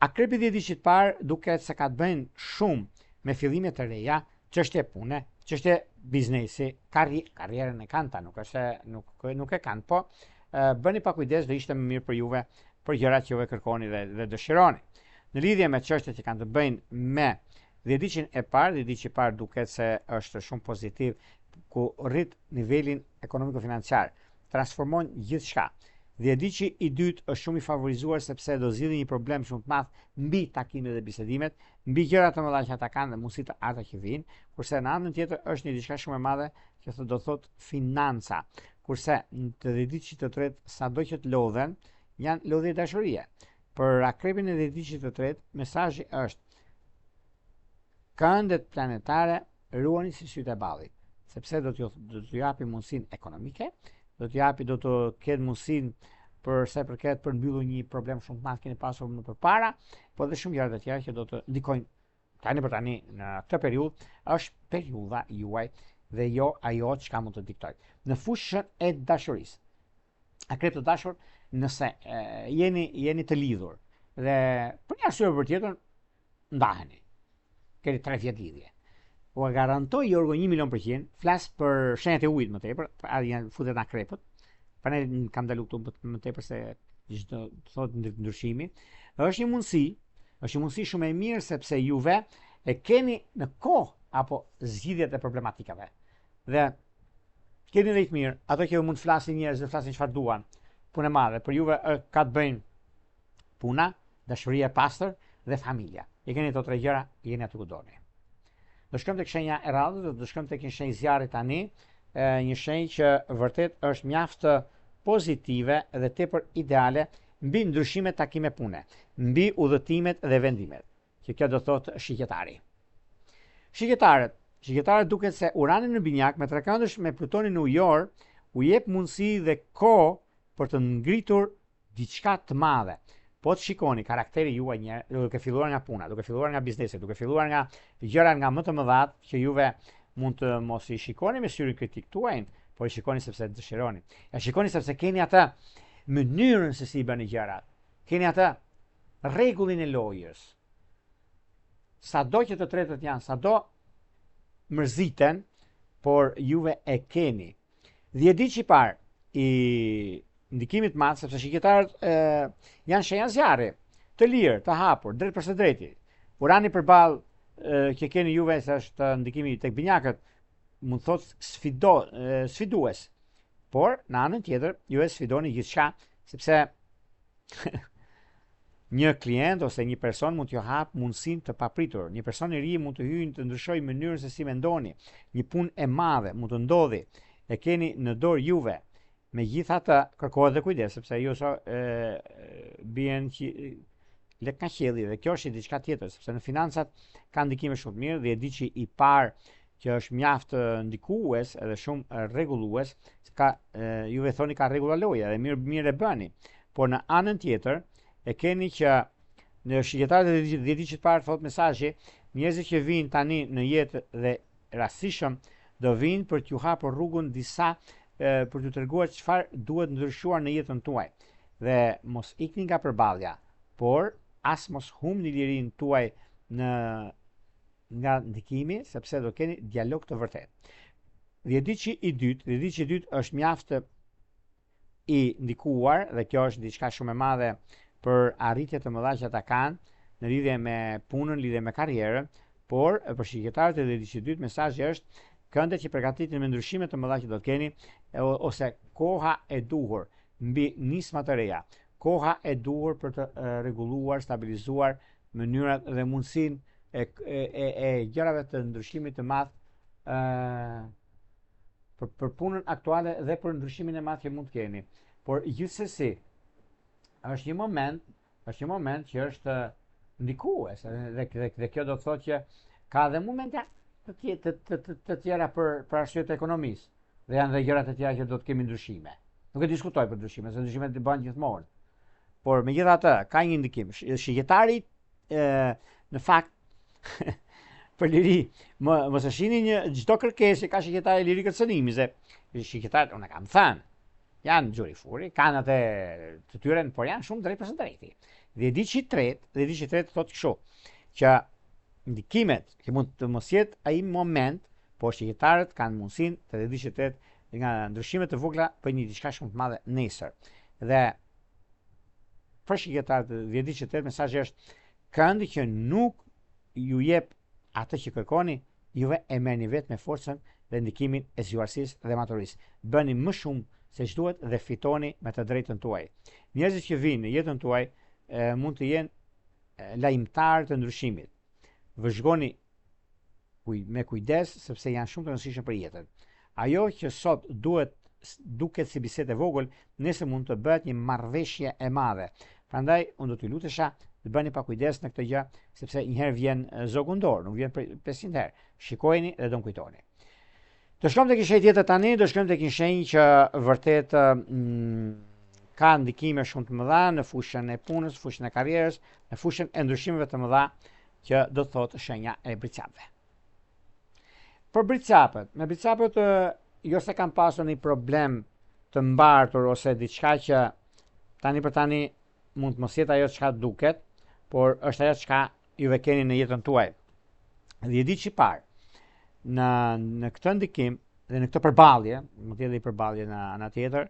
S1: Akrepi dhjediqit parë duket se ka të bëjnë shumë me fillime të reja, çështje pune, çështje biznesi, karrierën e kanë ta, nuk e kanë, po bëni pa kujdes, do ishte më mirë për juve, për gjërat që juve kërkoni dhe dëshironi. Në lidhje me çështjet që kanë të bëjnë me dhjediqin e parë, dhjediqi i parë duket se është shumë pozitiv, ku rrit nivelin ekonomiko-financiar, transformon gjithçka. Dhjediqi i dytë është shumë i favorizuar sepse do zgjidhë një problem shumë të madh mbi takimet dhe bisedimet, mbi gjërat të mëdha që ata kanë dhe mundësitë të arta që vijnë, kurse në anën tjetër është një diçka shumë e madhe që do thotë financa. Kurse në të dhjediqit të tretë sado që të lodhen, janë lodhje dashurie. Për akrepin e dhjediqit të tretë, mesazhi është këndet planetare ruani si sytë e ballit, sepse do t'ju japi mundësinë ekonomike, do të ketë mundësinë për sa i përket për mbyllur një problem shumë të madh keni pasur më përpara, por edhe shumë gjëra të tjera që do të ndikojnë tani për tani në këtë periudhë, është periudha juaj dhe jo ajo çka mund të diktojë. Në fushën e dashurisë. Akrep të dashur, nëse jeni të lidhur dhe për një arsye për tjetër ndaheni. Keni 3 vjet lidhje. U garantoj Jorgo 1.000.000%, flas për shenjat e ujit më tepër, janë futet në akrepët. Prandaj kam dalë këtu më tepër se çdo thotë ndryshimi. Është një mundësi shumë e mirë sepse juve e keni në kohë apo zgjidhjet e problematikave. Dhe keni drejt mirë, ato që mund të flasin njerëz dhe flasin çfarë duan. Punë e madhe për juve ka të bëjnë puna, dashuria e pastër dhe familja. E keni ato 3 gjëra, jeni aty ku doni. Do shkojmë tek shenja e radhës, do shkojmë tek një shenjë zjarri tani, një shenjë që vërtet është mjaft pozitive dhe tepër ideale mbi ndryshimet takime pune, mbi udhëtimet dhe vendimet, që kjo do thotë shikjetari. Shikjetarët duket se Urani në binjak me trekëndësh me Plutonin në ujor u jep mundësi dhe kohë për të ngritur diçka të madhe. Po të shikoni karakteri juaj duke filluar nga puna, duke filluar nga biznesi, duke filluar nga gjërat nga më të mëdha që juve mund të mos i shikoni me syrin kritik tuaj, por i shikoni sepse dëshironi. Ja shikoni sepse keni atë mënyrën se si bëni gjërat. Keni atë rregullin e lojës. Sado që të tretët janë, sado mërziten, por juve e keni. Dhjediçi i parë i ndikimit madh, sepse shqiptarët janë shenjazjarë, të lirë, të hapur, drejt për së drejti. Urani përballë që keni juve se është ndikimi tek binjakët, mund thot sfidues. Por në anën tjetër, ju e sfidoni gjithçka, sepse një klient ose një person mund t'ju hap mundësinë të papritur. Një person i ri mund të hyjë të ndryshojë mënyrën se si mendoni. Një punë e madhe mund të ndodhi. E keni në dorë juve. Megjithatë, kërkohet dhe kujdes, sepse ju bien lek nga qielli dhe kjo është diçka tjetër, sepse në financat ka ndikime shumë të mirë dhe e di që i parë që është mjaft ndikues edhe shumë rregullues, juve thoni ka rregulla loja dhe mirë e bëni. Por në anën tjetër e keni që në shqiptarët e 10 ditë të parë thot mesazhi, njerëzit që vinë tani në jetë dhe rastishëm do vinë për t'ju hapur rrugën disa për t'ju treguar çfarë duhet ndryshuar në jetën tuaj. Dhe mos ikni nga përballja, por as mos humni lirinë tuaj nga ndikimi, sepse do keni dialog të vërtetë. Dhjediçi i dytë është mjaft i ndikuar dhe kjo është diçka shumë e madhe për arritje të mëdha që ata kanë në lidhje me punën, lidhje me karrierën, por për shqiptarët e dhjediçi i dytë mesazhi është këndet që përgatiten me ndryshime të mëdha që do të keni ose koha e duhur mbi nisma të reja, koha e duhur për të rregulluar, stabilizuar mënyrat dhe mundësinë e gjërave të ndryshimit të madh për punën aktuale dhe për ndryshimin e madh që mund të keni. Por gjithsesi është një moment që është ndikues dhe kjo do të thotë që ka dhe momente të tjera për arsye të ekonomisë dhe janë dhe gjëra të tjera që do të kemi ndryshime. Nuk e diskutoj për ndryshime, se ndryshimet të bëhen gjithmonë. Por megjithatë ka një ndikim. Shqiptari në fakt për liri, mos e shihni çdo kërkesë që ka shqiptari liri kërcënimi, se shqiptarët unë kam thënë, janë gjuri furi, kanë atë të tyre, por janë shumë drejt për së drejti. Dhjediçi i tretë thotë kështu, që ndikimet që mund të mos jetë ai moment, por shqiptarët kanë mundësinë të dhjediçi i tretë nga ndryshimet të vogla për një diçka shumë të madhe nesër. Dhe për shqiptarët e dhjediçi i tretë mesazhi është këndi që nuk ju jep atë që kërkoni, juve e merrni vetë me forcën dhe ndikimin e zgjuarsisë dhe maturisë. Bëni më shumë se ç'duhet dhe fitoni me të drejtën tuaj. Njerëzit që vinë në jetën tuaj mund të jenë lajmtar të ndryshimit. Vëzhgoni me kujdes sepse janë shumë të rëndësishëm për jetën. Ajo që sot duket si bisedë e vogël, nesër mund të bëhet një marrëveshje e madhe. Prandaj unë do t'ju lutesha të bëni pa kujdes në këtë gjë, sepse një herë vjen zogu në dorë, nuk vjen 500 herë. Shikojeni dhe do kujtoni. Do shkojmë tek një shenjë tjetër tani, do shkojmë tek një shenjë që vërtet ka ndikime shumë të mëdha në fushën e punës, fushën e karrierës, në fushën e ndryshimeve të mëdha që do të thotë shenja e bricapëve. Për bricapët, me bricapët jo se kam pasur një problem të mbartur ose diçka që tani për tani mund të mos jetë ajo çka duket, por është ajo çka juve keni në jetën tuaj. Dhjediçi i parë në këtë ndikim dhe në këtë përballje, mund të jetë i përballje në ana tjetër,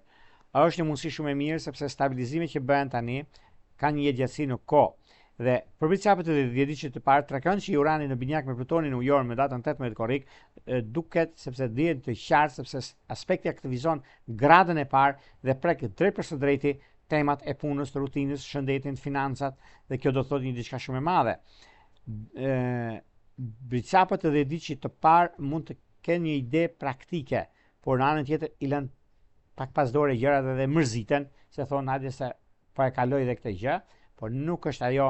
S1: është një mundësi shumë e mirë sepse stabilizimet që bëhen tani kanë një gjatësi në kohë. Dhe për bricapët e dhjediçit të parë, trakon që urani në binjak me Plutonin në ujor me datën 18 korrik, duket sepse dihet të qartë sepse aspekti aktivizon gradën e parë dhe prek drejt për së drejti temat e punës, të rutinës, shëndetin, financat, dhe kjo do të thotë një diçka shumë e madhe. Bricapët e dhjediçit të parë mund të kenë një ide praktike, por në anën tjetër i lënë pak pas dore gjërat dhe mërziten, se thonë hajde se po e kaloj dhe këtë gjë, por nuk është ajo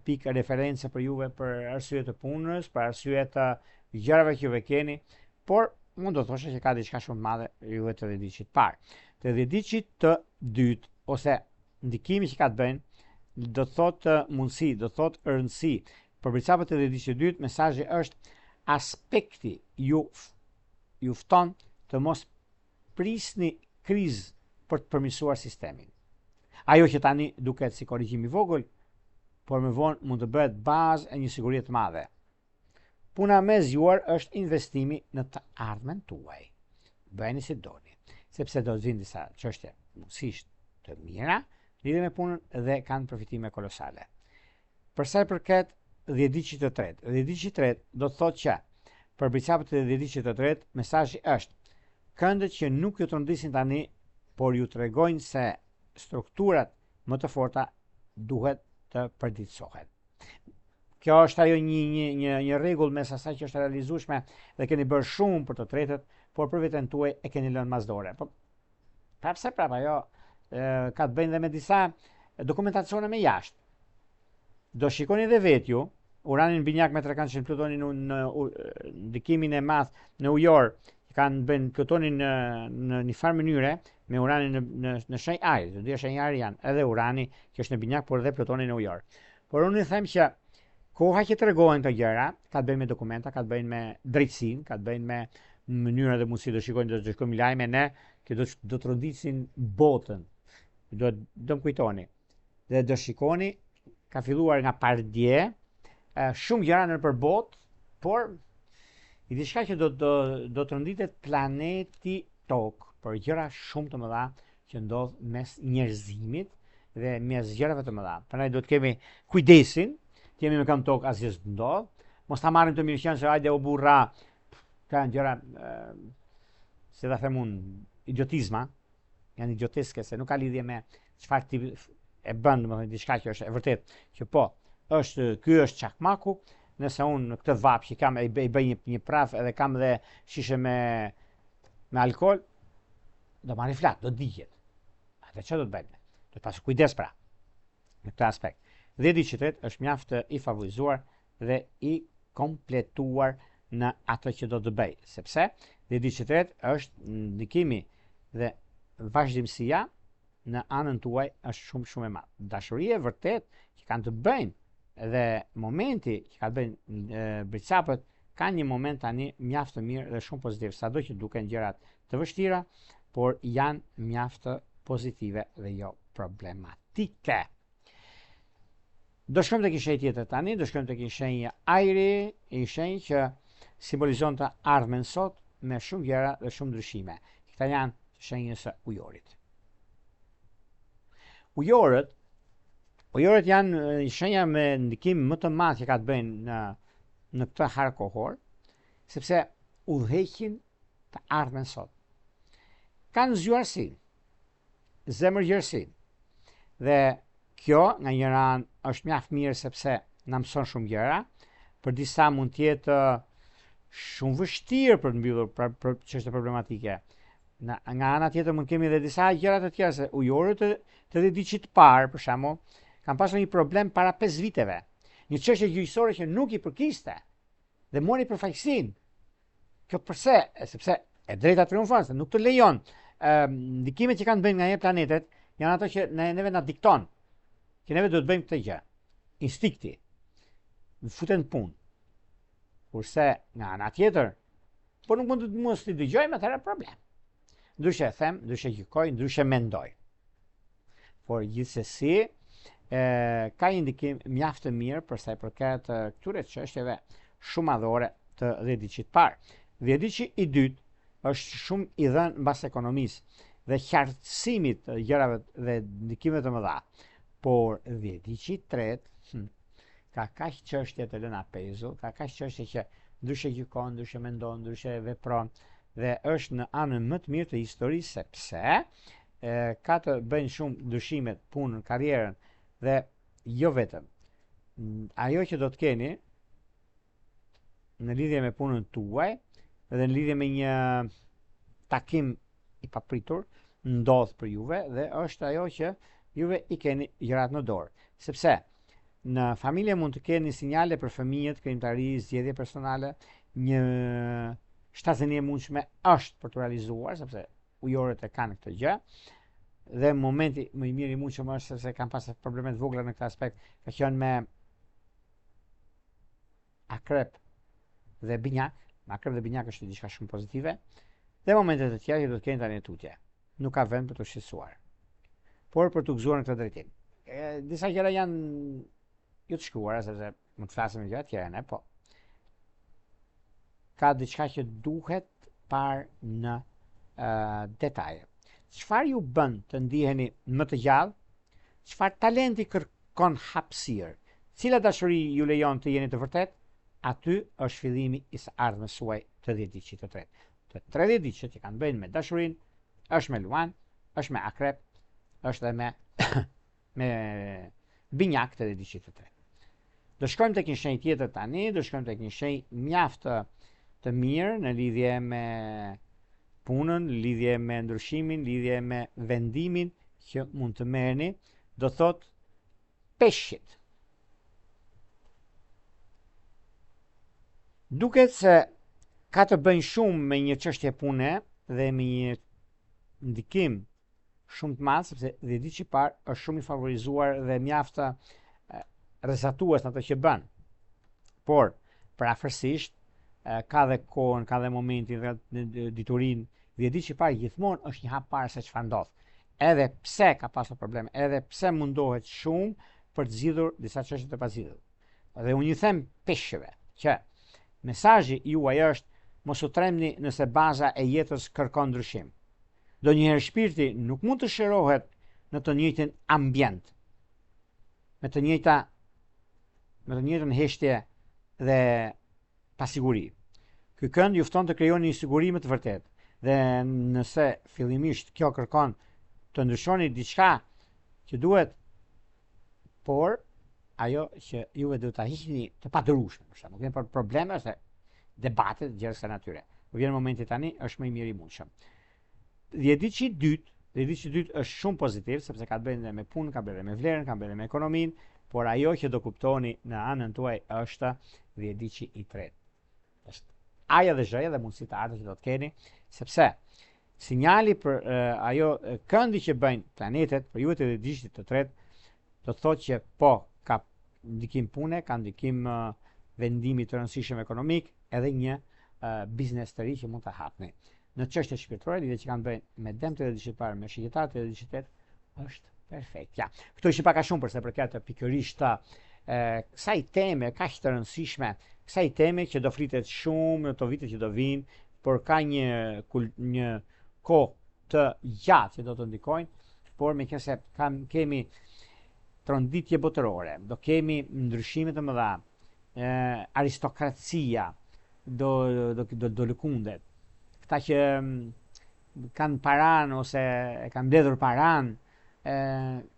S1: pikë referencë për juve për arsye të punës, për arsye të gjërave që juve keni, por mund do të thoshe që ka diçka shumë të madhe juve të dhjediçit të parë. Të dhjediçit të dytë ose ndikimi që ka të bëjnë, do të thotë mundësi, do të thotë rëndësi. Për bricapët e dhjediçit të dytë, mesazhi është aspekti ju fton të mos prisni krizë për të përmirësuar sistemin. Ajo që tani duket si korrigjim i vogël, por më vonë mund të bëhet bazë e një sigurie të madhe. Puna më e zgjuar është investimi në të ardhmen tuaj. Bëheni si doni, sepse do të vinë disa çështje mundësisht të mira lidhur me punën dhe kanë përfitime kolosale. Për sa i përket 10-diqit të tretë, 10-diqit të tretë do të thotë që për bricapët e 10-diqit të tretë mesazhi është: këndët që nuk ju trondisin tani, por ju tregojnë se strukturat më të forta duhet të përditësohen. Kjo është ajo një rregull mes asaj që është realizueshme dhe keni bërë shumë për të tretët, por për veten tuaj e keni lënë masdore. Po prapse ajo ka të bëjë dhe me disa dokumentacione me jashtë. Do shikoni dhe vetë ju, uranin binjak me trekançin Plutonin në ndikimin e madh në ujor, kanë bën Plutonin në një farë mënyre me uranin në shenjë ajri, të dy shenjë ajri janë edhe urani që është në binjak, por edhe Plutoni në ujor. Por unë i them që koha që tregohen këto gjëra ka të bëjnë me dokumenta, ka të bëjnë me drejtësinë, ka të bëjnë me mënyrën dhe mundësi. Do shikojmë lajme ne që do të rodisin botën. Do më kujtoni. Dhe do shikoni, ka filluar nga pardje, shumë gjëra nëpër botë, por i diçka që do të rënditet planeti Tokë për gjëra shumë të mëdha që ndodh mes njerëzimit dhe mes gjërave të mëdha. Prandaj do të kemi kujdesin, të jemi me këmbë tokë asgjë s'do ndodh, mos ta marrim të mirëqen se hajde u burra, kanë gjëra se ta them unë idiotizma, janë idioteske, se nuk ka lidhje me çfarë ti e bën, domethënë diçka që është e vërtet që po, ky është çakmaku, nëse unë në këtë vap që kam e bëj një praf edhe kam dhe shishe me alkool, do marri flat, do digjet. Atë çfarë do të bëjmë? Do të pasur kujdes pra në këtë aspekt. 10-diqit të tretë është mjaft i favorizuar dhe i kompletuar në atë që do të bëj, sepse 10-diqit të tretë është ndikimi dhe vazhdimësia në anën tuaj është shumë e madhe. Dashuria e vërtet që kanë të bëjnë dhe momenti që kanë të bëjnë bricapët kanë një moment tani mjaft të mirë dhe shumë pozitiv, sado që duken gjërat të vështira, por janë mjaft pozitive dhe jo problematike. Do shkojmë tek një shenjë tjetër tani, do shkojmë tek një shenjë ajri, një shenjë që simbolizon të ardhmen sot me shumë gjëra dhe shumë ndryshime. Këta janë shenjës së ujorit. Ujorët janë shenja me ndikim më të madh që ka të bëjnë në këtë harë kohor, sepse udhëheqin të ardhmen sot. Kanë zgjuarsinë, zemërgjërsinë dhe kjo nga njëra anë është mjaft mirë sepse na mëson shumë gjëra, për disa mund të jetë shumë vështirë për të mbyllur për çështje problematike. Nga ana tjetër mund kemi edhe disa gjëra të tjera, se ujorët të 10-diqit të parë, për shembull, kanë pasur një problem para 5 viteve. Një çështje gjyqësore që nuk i përkiste dhe mori përfaqësinë. Kjo pse? Sepse e drejta triumfon, se nuk të lejon. Ndikimet që kanë bënë nga një planetet janë ato që neve na dikton që neve do të bëjmë këtë gjë. Instikti futen në punë. Kurse nga ana tjetër, po nuk mund të mos t'i dëgjojmë, atëherë problem. Ndryshe them, ndryshe gjykoj, ndryshe mendoj. Por gjithsesi ka një ndikim mjaft të mirë për sa i përket këtyre çështjeve shumë madhore të 10-diqit parë. 10-diqi i dytë është shumë i dhënë mbas ekonomisë dhe qartësimit të gjërave dhe ndikimeve të mëdha. Por 10-diqi i tretë ka kaq çështje të lëna pezull, ka kaq çështje që ndryshe gjykon, ndryshe mendon, ndryshe vepron dhe është në anën më të mirë të historisë, sepse ka të bëjnë shumë ndryshimet, punën, karrierën dhe jo vetëm. Ajo që do të keni në lidhje me punën tuaj dhe në lidhje me një takim i papritur ndodh për juve dhe është ajo që juve i keni gjërat në dorë. Sepse në familje mund të keni sinjale për fëmijët, krijimtari, zgjedhje personale, një shtatzënie e mundshme është për të realizuar, sepse ujorët e kanë këtë gjë. Dhe momenti më i mirë i mundshëm është sepse kanë pasur probleme të vogla në këtë aspekt, ka qenë me akrep dhe binjak, makrep dhe binjak është diçka shumë pozitive, dhe momentet e tjera që do të keni tani tutje. Nuk ka vend për të shqetësuar, por për të gëzuar në këtë drejtim. Disa gjëra janë jo të shkruara, sepse mund të flasim me gjëra të tjera ne, po ka diçka që duhet parë në detaje. Çfarë ju bën të ndiheni më të gjallë? Çfarë talenti kërkon hapësirë? Cila dashuri ju lejon të jeni të vërtet? Aty është fillimi i së ardhmës suaj të 10 diçit të tretë. Të 30 diçet që kanë bëjnë me dashurinë, është me luan, është me akrep, është dhe me binjak të 10 diçit të tretë. Do shkojmë tek një shenjë tjetër tani, do shkojmë tek një shenjë mjaft të mirë në lidhje me punën, lidhje me ndryshimin, lidhje me vendimin që mund të merrni, do thot peshqit. Duket se ka të bëjnë shumë me një çështje pune dhe me një ndikim shumë të madh, sepse 10 ditë që parë është shumë i favorizuar dhe mjaft rrezatues në atë që bën. Por parafërsisht ka dhe kohën, ka dhe momentin dhe diturinë, 10 ditë që parë gjithmonë është një hap parë se çfarë ndodh. Edhe pse ka pasur probleme, edhe pse mundohet shumë për të zgjidhur disa çështje të pazgjidhur. Dhe unë ju them peshqeve që mesazhi juaj është mos u tremni nëse baza e jetës kërkon ndryshim. Donjëherë shpirti nuk mund të shërohet në të njëjtin ambient, me të njëjtën heshtje dhe pasiguri. Ky kënd ju fton të krijoni një siguri më të vërtetë. Dhe nëse fillimisht kjo kërkon të ndryshoni diçka që duhet, por ajo që juve duhet ta hiqni të padërueshme, për shembull, për probleme ose debate të gjëra të natyre. Kur vjen momenti tani, është më i miri i mundshëm. 10 ditë i dytë është shumë pozitiv, sepse ka të bëjë me punën, ka bëjë me vlerën, ka bëjë me ekonominë, por ajo që do kuptoni në anën tuaj është 10 ditë i tretë. Është aja dhe zhëja dhe mundësi të ardhme që do të keni, sepse sinjali për ajo këndi që bëjnë planetet për juve të 10 ditë të tretë, do të thotë që po ka ndikim pune, ka ndikim vendimi të rëndësishëm ekonomik, edhe një biznes të ri që mund të hapni. Në çështje shpirtërore, lidhje që kanë bëjnë me dëmt të 10 ditë parë, me shigjetar të 10 ditë tretë, është perfekt. Ja, këto ishin pak a shumë përse përket pikërisht kësaj teme kaq të rëndësishme, kësaj teme që do fritet shumë në to vite që do vinë, por ka një kohë të gjatë që do të ndikojnë, por meqense kemi tronditje botërore, do kemi ndryshime të mëdha, aristokracia do lëkundet. Këta që kanë paran ose kanë mbledhur paran,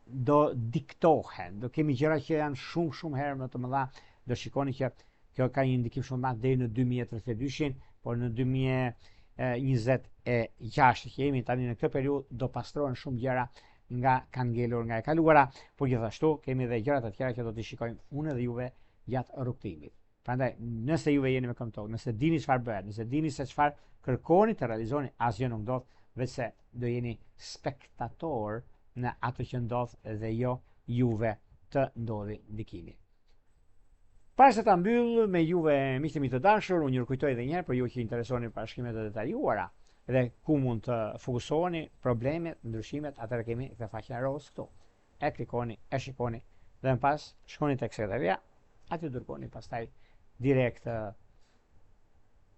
S1: do diktohen, do kemi gjëra që janë shumë herë më të mëdha. Do shikoni që kjo ka një ndikim shumë madh deri në 2032, por në 2026 që jemi tani në këtë periudhë do pastrohen shumë gjëra nga kanë ngelur nga e kaluara, por gjithashtu kemi edhe gjëra të tjera që do t'i shikojmë unë dhe juve gjatë rrugtimit. Prandaj, nëse juve jeni me këmbë, nëse dini çfarë bëhet, nëse dini se çfarë kërkoni të realizoni, asgjë nuk ndodh, vetëse do jeni spektator në atë që ndodh dhe jo juve të ndodhi ndikimi. Para se ta mbyll me juve miqtë mi të dashur, unë ju kujtoj edhe një herë për ju që interesoni për shkrimet e detajuara dhe ku mund të fokusoheni, problemet, ndryshimet, atëherë kemi këtë faqen e rrogës këtu. E klikoni, e shikoni dhe më pas shkoni tek sekretaria, aty dërgoni pastaj direkt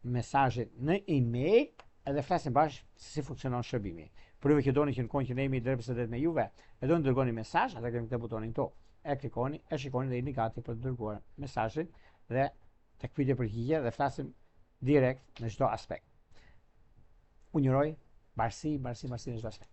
S1: mesazhin në email edhe flasim bashkë se si funksionon shërbimi. Për juve që doni që në kohën që ne jemi drejt bisedet me juve, e doni të dërgoni mesazh, atë kemi këtë butonin këtu. E klikoni, e shikoni dhe jeni gati për të dërguar mesazhin dhe tek pyetje përgjigje dhe flasim direkt në çdo aspekt. Unë uroj bashkësi në çdo aspekt.